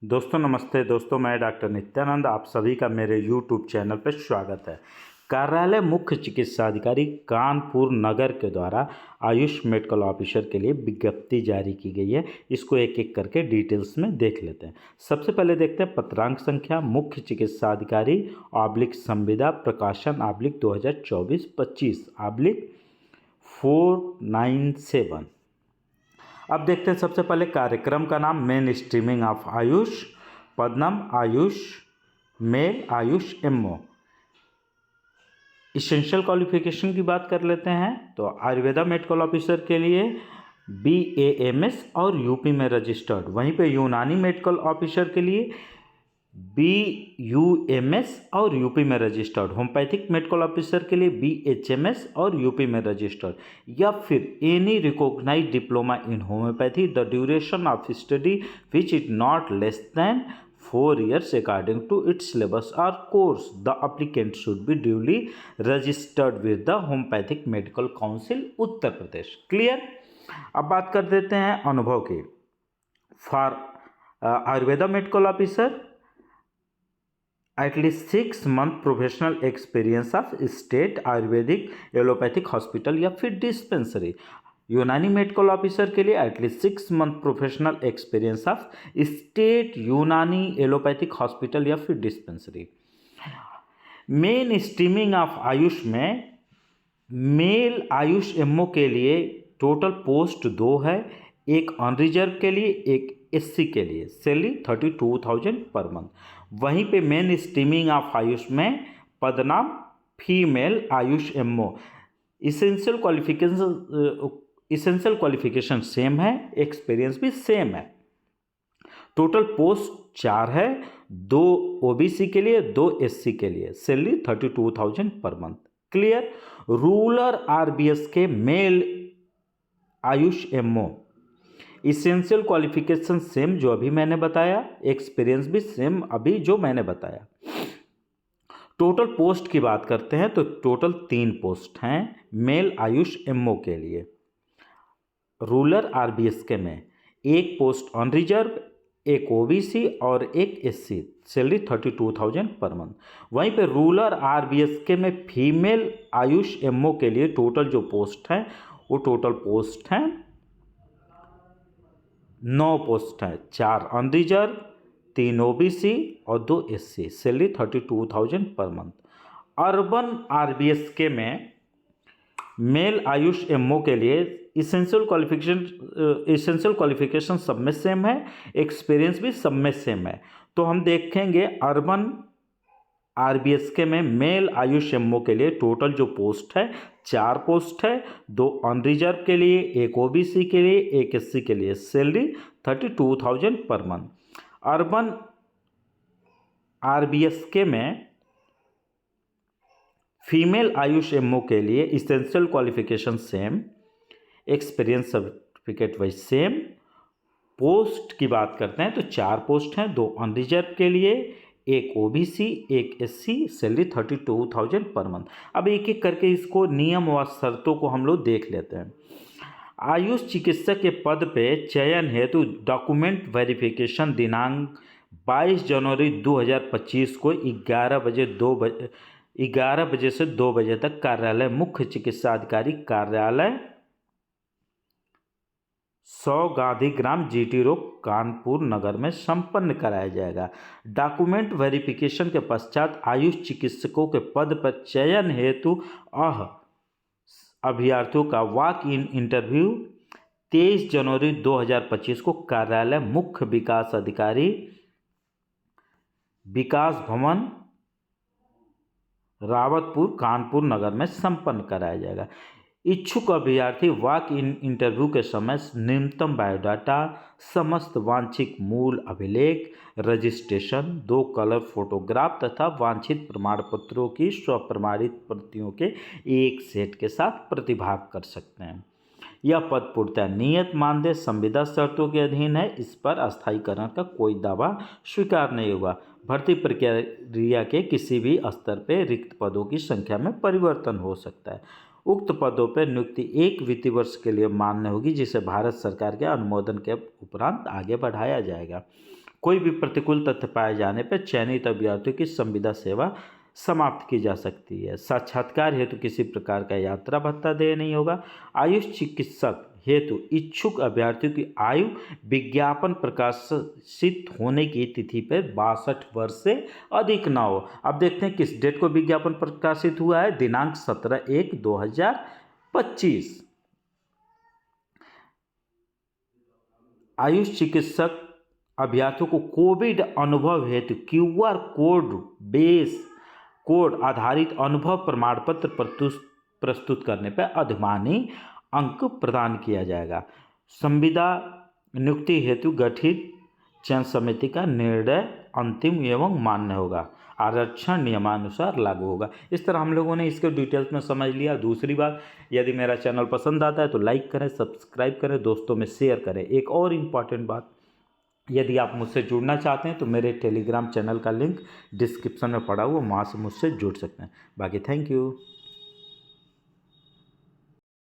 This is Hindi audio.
दोस्तों नमस्ते। दोस्तों मैं डॉक्टर नित्यानंद, आप सभी का मेरे यूट्यूब चैनल पर स्वागत है। कार्यालय मुख्य चिकित्सा अधिकारी कानपुर नगर के द्वारा आयुष मेडिकल ऑफिसर के लिए विज्ञप्ति जारी की गई है। इसको एक एक करके डिटेल्स में देख लेते हैं। सबसे पहले देखते हैं पत्रांक संख्या मुख्य चिकित्सा अधिकारी / संविदा प्रकाशन / 2024-25 / 497। अब देखते हैं सबसे पहले कार्यक्रम का नाम मेन स्ट्रीमिंग ऑफ आयुष, पदनाम AYUSH male AYUSH MO. Essential qualification की बात कर लेते हैं तो आयुर्वेदा मेडिकल ऑफिसर के लिए BAMS और यूपी में रजिस्टर्ड, वहीं पे यूनानी मेडिकल ऑफिसर के लिए BUMS और यूपी में रजिस्टर्ड, होम्योपैथिक मेडिकल ऑफिसर के लिए BHMS और यूपी में रजिस्टर्ड, या फिर any recognised diploma in homoeopathy the duration of study which is not less than 4 years according to its syllabus or course. The applicant should be duly registered with the Homeopathic Medical Council Uttar Pradesh. Clear. अब बात कर देते हैं अनुभव की। For Ayurveda medical officer at least 6 month professional experience of state Ayurvedic allopathic hospital या फिर डिस्पेंसरी। यूनानी मेडिकल ऑफिसर के लिए at least 6 month professional experience of state यूनानी एलोपैथिक हॉस्पिटल या फिर dispensary. Main streaming of AYUSH में मेल आयुष एमओ के लिए टोटल पोस्ट 2 है, एक अनरिजर्व के लिए एक SC के लिए, सैलरी 32,000 पर मंथ। वहीं पे मेन स्ट्रीमिंग ऑफ आयुष में पदनाम female AYUSH MO. Essential qualification same है, एक्सपीरियंस भी सेम है। टोटल पोस्ट 4 है, 2 OBC के लिए 2 SC के लिए, salary 32,000 per month. Clear. Rural RBS के male AYUSH MO, essential qualification same जो अभी मैंने बताया, एक्सपीरियंस भी सेम अभी जो मैंने बताया। टोटल पोस्ट की बात करते हैं तो टोटल 3 पोस्ट हैं मेल आयुष एमओ के लिए। रूरल RBS के में एक पोस्ट अनरिजर्व, एक OBC और एक SC, सैलरी 32,000 पर मंथ। वहीं पे रूरल RBS के में फीमेल आयुष एमओ के लिए टोटल जो पोस्ट है वो टोटल पोस्ट हैं 9 पोस्ट हैं, 4 अनरिजर्व, 3 OBC और 2 SC, salary 32,000 per month. Urban RBS के में मेल आयुष एमओ के लिए इसेंशियल क्वालिफिकेशन सब में सेम है, एक्सपीरियंस भी सब में सेम है। तो हम देखेंगे अर्बन RBS के में मेल आयुष एमओ के लिए टोटल जो पोस्ट है 4 पोस्ट है, 2 अनरिजर्व के लिए, एक OBC के लिए, एक SC के लिए, salary 32,000 per month. Urban RBS के में फीमेल आयुष एमओ के लिए essential qualification same, experience certificate wise same. Post की बात करते हैं तो 4 पोस्ट हैं, 2 अनरिजर्व के लिए, एक OBC, एक SC, सैलरी 32,000 पर मंथ। अब एक एक करके इसको नियम व शर्तों को हम लोग देख लेते हैं। आयुष चिकित्सक के पद पे चयन हेतु डॉक्यूमेंट वेरिफिकेशन दिनांक 22 जनवरी 2025 को 11 बजे से 2 बजे तक कार्यालय मुख्य चिकित्सा अधिकारी कार्यालय 100 गांधीग्राम GT रोड कानपुर नगर में संपन्न कराया जाएगा। डॉक्यूमेंट वेरिफिकेशन के पश्चात आयुष चिकित्सकों के पद पर चयन हेतु अभ्यर्थियों का वॉक इन इंटरव्यू 23 जनवरी 2025 को कार्यालय मुख्य विकास अधिकारी विकास भवन रावतपुर कानपुर नगर में संपन्न कराया जाएगा। इच्छुक अभ्यर्थी वॉक इन इंटरव्यू के समय न्यूनतम बायोडाटा, समस्त वांछित मूल अभिलेख, रजिस्ट्रेशन, 2 कलर फोटोग्राफ तथा वांछित प्रमाण पत्रों की स्वप्रमाणित प्रतियों के एक सेट के साथ प्रतिभाग कर सकते हैं। यह पद पूर्णतः नियत मानदेय संविदा शर्तों के अधीन है। इस पर अस्थायीकरण का कोई दावा स्वीकार नहीं होगा। भर्ती प्रक्रिया के किसी भी स्तर पर रिक्त पदों की संख्या में परिवर्तन हो सकता है। उक्त पदों पर नियुक्ति 1 वित्तीय वर्ष के लिए मान्य होगी, जिसे भारत सरकार के अनुमोदन के उपरांत आगे बढ़ाया जाएगा। कोई भी प्रतिकूल तथ्य पाए जाने पर चयनित अभ्यर्थियों की संविदा सेवा समाप्त की जा सकती है। साक्षात्कार हेतु किसी प्रकार का यात्रा भत्ता देय नहीं होगा। आयुष चिकित्सक हेतु इच्छुक अभ्यर्थियों की आयु विज्ञापन प्रकाशित होने की तिथि पर 62 वर्ष से अधिक ना हो। अब देखते हैं किस डेट को विज्ञापन प्रकाशित हुआ है। दिनांक 17/1/2025। आयुष चिकित्सक अभ्यर्थियों को कोविड अनुभव हेतु QR कोड आधारित अनुभव प्रमाण पत्र प्रस्तुत करने पर अधिमानी अंक प्रदान किया जाएगा। संविदा नियुक्ति हेतु गठित चयन समिति का निर्णय अंतिम एवं मान्य होगा। आरक्षण नियमानुसार लागू होगा। इस तरह हम लोगों ने इसको डिटेल्स में समझ लिया। दूसरी बात, यदि मेरा चैनल पसंद आता है तो लाइक करें, सब्सक्राइब करें, दोस्तों में शेयर करें। एक और इम्पॉर्टेंट बात, यदि आप मुझसे जुड़ना चाहते हैं तो मेरे टेलीग्राम चैनल का लिंक डिस्क्रिप्शन में पड़ा हुआ, वहाँ से मुझसे जुड़ सकते हैं। बाकी थैंक यू।